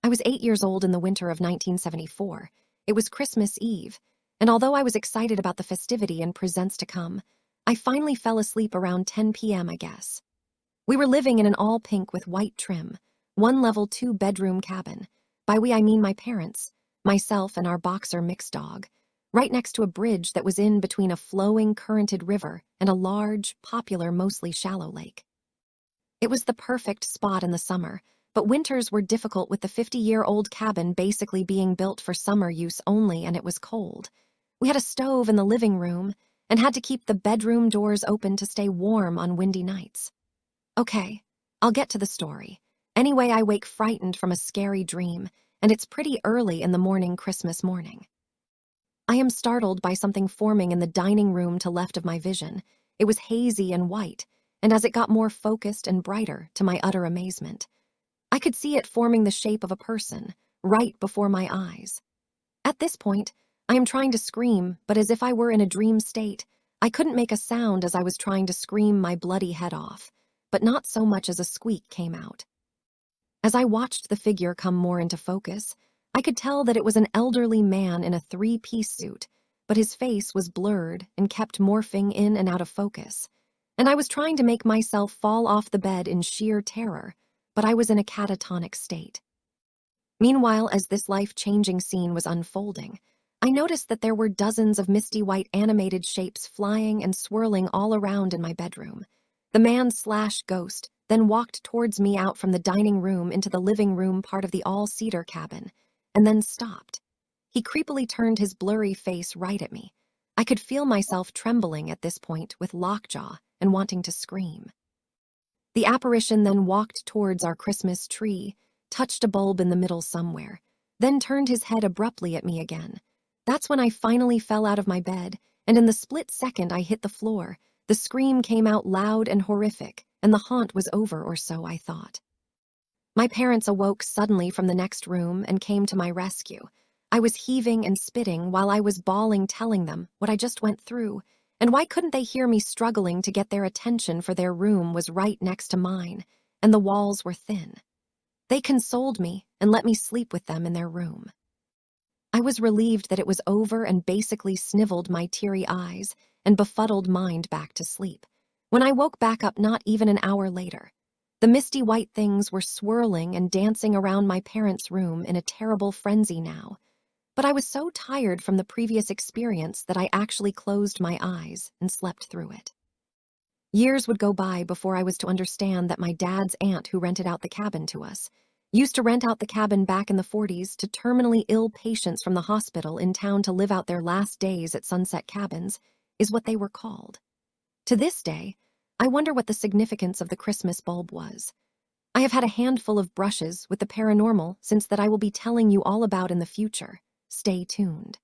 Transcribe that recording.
I was 8 years old in the winter of 1974. It was Christmas Eve, and although I was excited about the festivity and presents to come, I finally fell asleep around 10 p.m., I guess. We were living in an all-pink with white trim, one-level, two-bedroom cabin. By we, I mean my parents, myself, and our boxer mixed dog, right next to a bridge that was in between a flowing, currented river and a large, popular, mostly shallow lake. It was the perfect spot in the summer, but winters were difficult with the 50-year-old cabin basically being built for summer use only, and it was cold. We had a stove in the living room and had to keep the bedroom doors open to stay warm on windy nights. Okay, I'll get to the story. Anyway, I wake frightened from a scary dream, and it's pretty early in the morning Christmas morning. I am startled by something forming in the dining room to left of my vision. It was hazy and white, and as it got more focused and brighter, to my utter amazement, I could see it forming the shape of a person, right before my eyes. At this point, I am trying to scream, but as if I were in a dream state, I couldn't make a sound as I was trying to scream my bloody head off, but not so much as a squeak came out. As I watched the figure come more into focus, I could tell that it was an elderly man in a three-piece suit, but his face was blurred and kept morphing in and out of focus, and I was trying to make myself fall off the bed in sheer terror, but I was in a catatonic state. Meanwhile, as this life-changing scene was unfolding, I noticed that there were dozens of misty white animated shapes flying and swirling all around in my bedroom. The man/ghost then walked towards me out from the dining room into the living room part of the all-cedar cabin, and then stopped. He creepily turned his blurry face right at me. I could feel myself trembling at this point with lockjaw and wanting to scream. The apparition then walked towards our Christmas tree, touched a bulb in the middle somewhere, then turned his head abruptly at me again. That's when I finally fell out of my bed, and in the split second I hit the floor, the scream came out loud and horrific, and the haunt was over, or so I thought. My parents awoke suddenly from the next room and came to my rescue. I was heaving and spitting while I was bawling, telling them what I just went through, and why couldn't they hear me struggling to get their attention, for their room was right next to mine, and the walls were thin. They consoled me and let me sleep with them in their room. I was relieved that it was over and basically sniveled my teary eyes and befuddled mind back to sleep. When I woke back up not even an hour later, the misty white things were swirling and dancing around my parents' room in a terrible frenzy now. But I was so tired from the previous experience that I actually closed my eyes and slept through it. Years would go by before I was to understand that my dad's aunt, who rented out the cabin to us, used to rent out the cabin back in the 40s to terminally ill patients from the hospital in town to live out their last days at Sunset Cabins, is what they were called. To this day, I wonder what the significance of the Christmas bulb was. I have had a handful of brushes with the paranormal since that I will be telling you all about in the future. Stay tuned.